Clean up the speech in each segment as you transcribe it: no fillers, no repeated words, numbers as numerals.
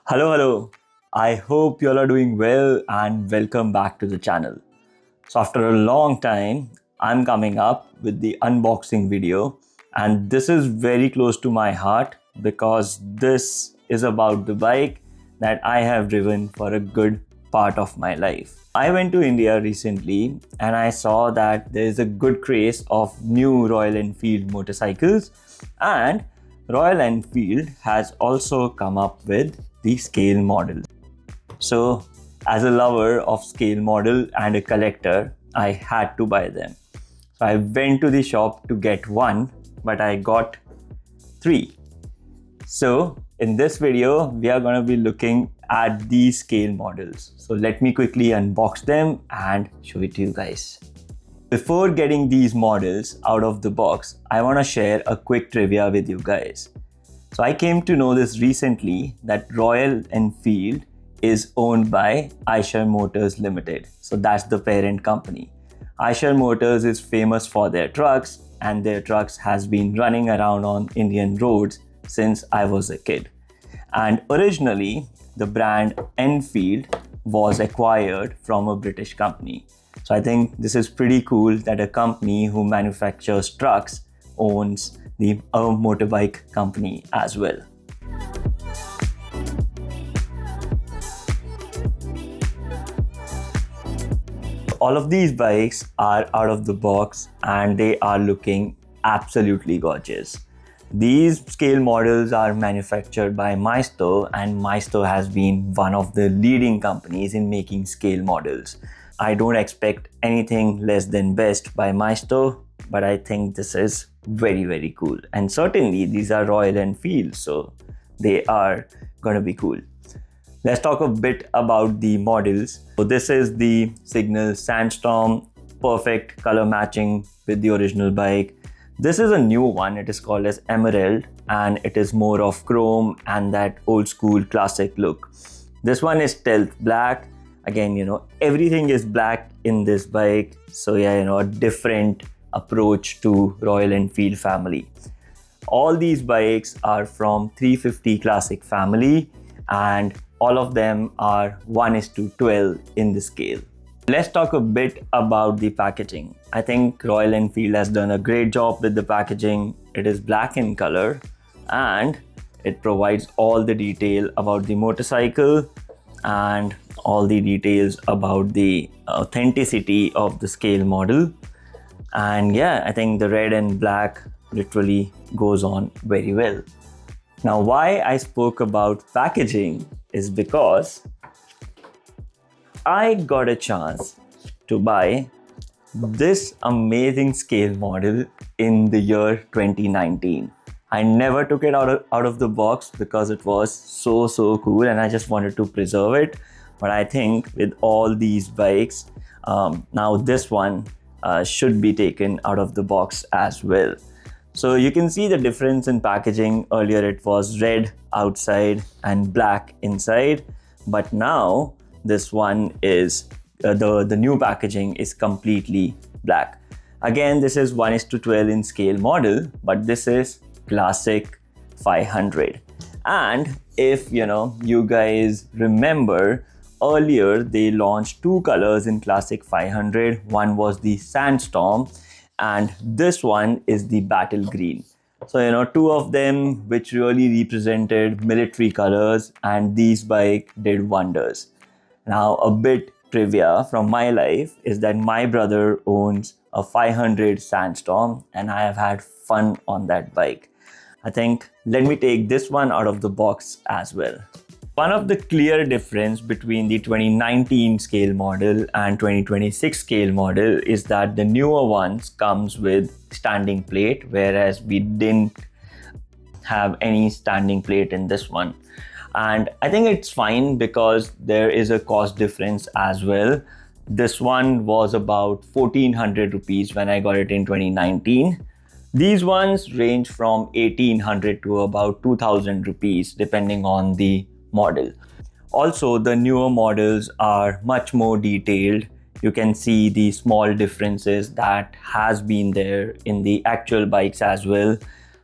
Hello. I hope you all are doing well and welcome back to the channel. So after a long time, I'm coming up with the unboxing video, and this is very close to my heart because this is about the bike that I have driven for a good part of my life. I went to India recently and I saw that there is a good craze of new Royal Enfield motorcycles, and Royal Enfield has also come up with the scale model. So, as a lover of scale model and a collector, I had to buy them. So, I went to the shop to get one, but I got three. So, in this video, we are going to be looking at these scale models. So, let me quickly unbox them and show it to you guys. Before getting these models out of the box, I want to share a quick trivia with you guys. So I came to know this recently that Royal Enfield is owned by Eicher Motors Limited. So that's the parent company. Eicher Motors is famous for their trucks, and their trucks has been running around on Indian roads since I was a kid. And originally, the brand Enfield was acquired from a British company. So I think this is pretty cool that a company who manufactures trucks owns a motorbike company as well. All of these bikes are out of the box and they are looking absolutely gorgeous. These scale models are manufactured by Maisto, and Maisto has been one of the leading companies in making scale models. I don't expect anything less than best by Maisto, but I think this is very cool. And certainly these are Royal Enfield, so they are gonna be cool. Let's talk a bit about the models. So this is the Signals Sandstorm, perfect color matching with the original bike. This is a new one, it is called as Emerald, and it is more of chrome and that old school classic look. This one is stealth black. Again, everything is black in this bike. So yeah, a different approach to Royal Enfield family. All these bikes are from 350 classic family, and all of them are 1:12 in the scale. Let's talk a bit about the packaging. I think Royal Enfield has done a great job with the packaging. It is black in color and it provides all the detail about the motorcycle and all the details about the authenticity of the scale model. And yeah, I think the red and black literally goes on very well. Now, why I spoke about packaging is because I got a chance to buy this amazing scale model in the year 2019. I never took it out of the box because it was so cool and I just wanted to preserve it. But I think with all these bikes, now this one should be taken out of the box as well. So you can see the difference in packaging. Earlier it was red outside and black inside, but now this one is the new packaging is completely black. Again, this is 1:12 in scale model, but this is classic 500. And if you guys remember, earlier they launched two colors in classic 500. One was the Sandstorm and this one is the Battle Green. So two of them which really represented military colors, and these bike did wonders. Now a bit trivia from my life is that my brother owns a 500 Sandstorm and I have had fun on that bike. I think let me take this one out of the box as well. One of the clear difference between the 2019 scale model and 2026 scale model is that the newer ones comes with standing plate, whereas we didn't have any standing plate in this one. And I think it's fine because there is a cost difference as well. This one was about 1400 rupees when I got it in 2019. These ones range from 1800 to about 2000 rupees depending on the model. Also, the newer models are much more detailed. You can see the small differences that has been there in the actual bikes as well.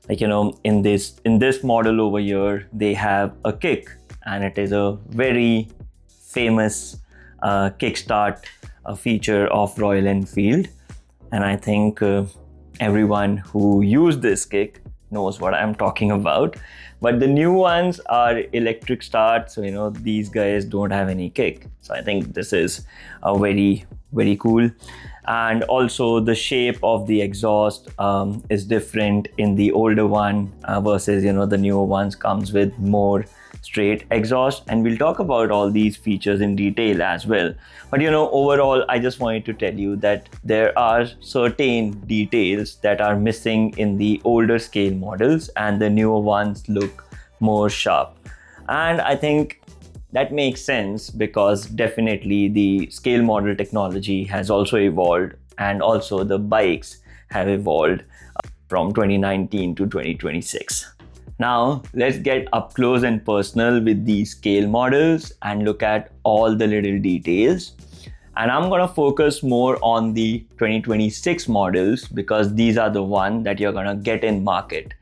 Like, in this model over here, they have a kick, and it is a very famous kickstart feature of Royal Enfield. And I think everyone who used this kick knows what I'm talking about. But the new ones are electric start, so these guys don't have any kick. So I think this is a very, very cool. And also the shape of the exhaust is different in the older one versus the newer ones comes with more straight exhaust, and we'll talk about all these features in detail as well. But overall, I just wanted to tell you that there are certain details that are missing in the older scale models, and the newer ones look more sharp. And I think that makes sense because definitely the scale model technology has also evolved, and also the bikes have evolved from 2019 to 2026. Now, let's get up close and personal with these scale models and look at all the little details. And I'm going to focus more on the 2026 models because these are the ones that you're going to get in market.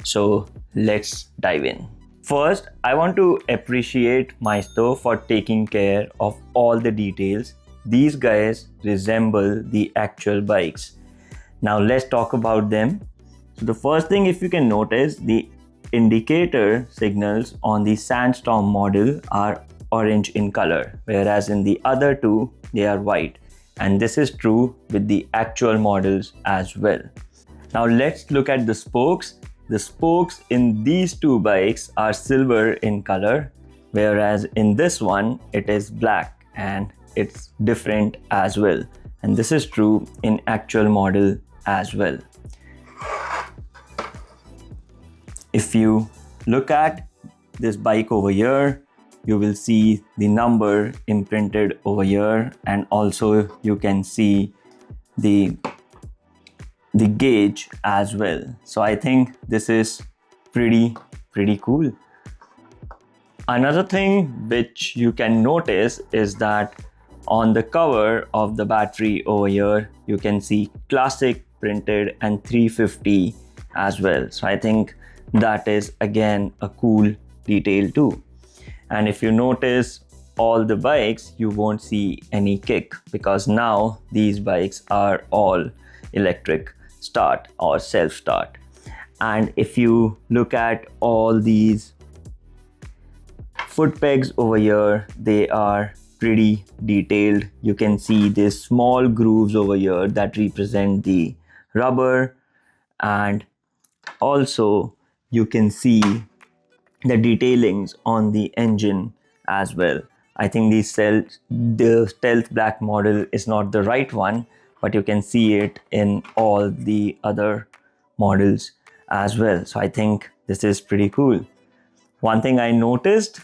So let's dive in. First, I want to appreciate Maisto for taking care of all the details. These guys resemble the actual bikes. Now let's talk about them. So the first thing, if you can notice, the indicator signals on the Sandstorm model are orange in color, whereas in the other two, they are white. And this is true with the actual models as well. Now let's look at the spokes. The spokes in these two bikes are silver in color, whereas in this one, it is black and it's different as well. And this is true in actual model as well. If you look at this bike over here, you will see the number imprinted over here, and also you can see the gauge as well. So I think this is pretty cool. Another thing which you can notice is that on the cover of the battery over here, you can see classic printed and 350 as well. So I think that is again a cool detail too. And if you notice all the bikes, you won't see any kick because now these bikes are all electric start or self-start. And if you look at all these foot pegs over here, they are pretty detailed. You can see these small grooves over here that represent the rubber, and also you can see the detailings on the engine as well. I think the stealth black model is not the right one, but you can see it in all the other models as well. So I think this is pretty cool. One thing I noticed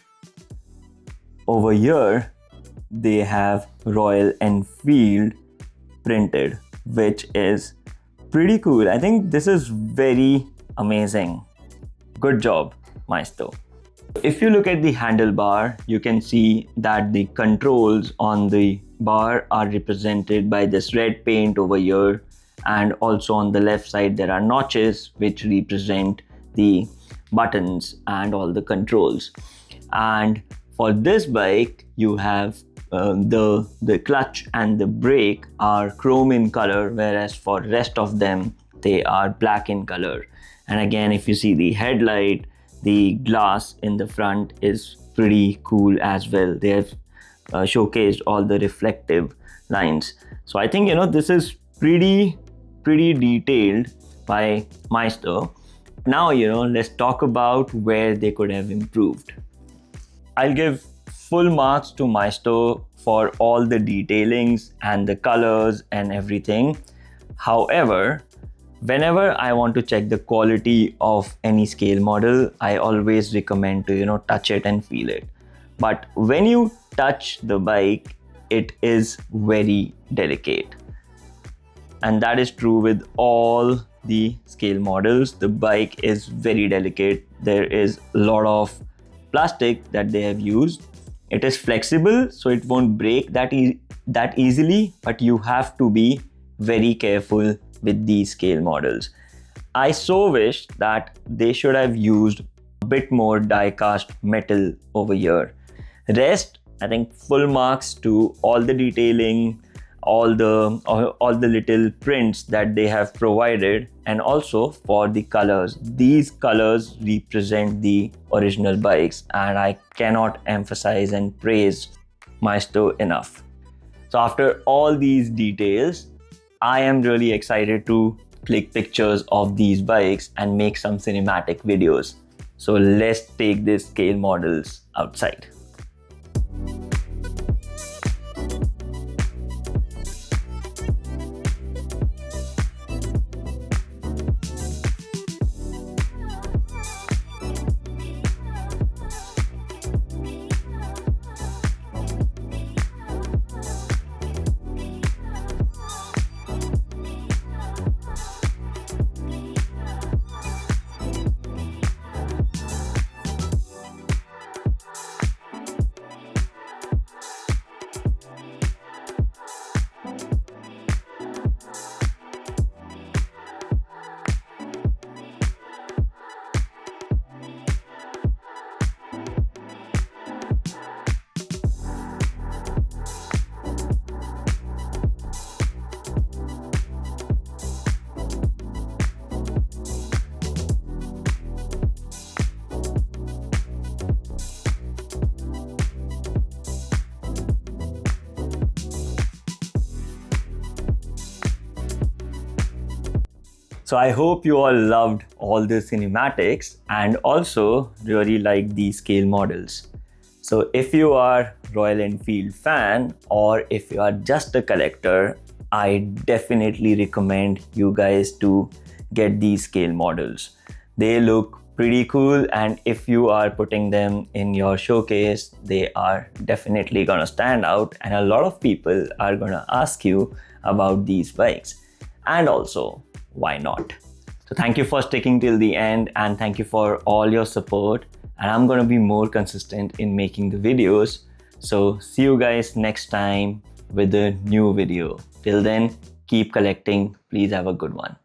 over here, they have Royal Enfield printed, which is pretty cool. I think this is very amazing. Good job, Maisto. If you look at the handlebar, you can see that the controls on the bar are represented by this red paint over here, and also on the left side there are notches which represent the buttons and all the controls. And for this bike, you have the clutch and the brake are chrome in color, whereas for rest of them they are black in color. And again, if you see the headlight, the glass in the front is pretty cool as well. They have showcased all the reflective lines. So I think this is pretty detailed by Maisto. Now let's talk about where they could have improved. I'll give full marks to Maisto for all the detailings and the colors and everything. However, whenever I want to check the quality of any scale model, I always recommend to touch it and feel it. But when you touch the bike, it is very delicate. And that is true with all the scale models. The bike is very delicate. There is a lot of plastic that they have used, It is flexible, so it won't break that easily, but you have to be very careful with these scale models. I so wish that they should have used a bit more die-cast metal over here. Rest, I think full marks to all the detailing, all the little prints that they have provided, and also for the colors. These colors represent the original bikes, and I cannot emphasize and praise Maestro enough. So after all these details, I am really excited to click pictures of these bikes and make some cinematic videos. So let's take these scale models outside. So I hope you all loved all the cinematics and also really liked these scale models. So if you are Royal Enfield fan or if you are just a collector, I definitely recommend you guys to get these scale models. They look pretty cool, and if you are putting them in your showcase, they are definitely gonna stand out, and a lot of people are gonna ask you about these bikes. And also, why not? So thank you for sticking till the end, and thank you for all your support, and I'm gonna be more consistent in making the videos. So see you guys next time with a new video. Till then, keep collecting. Please have a good one.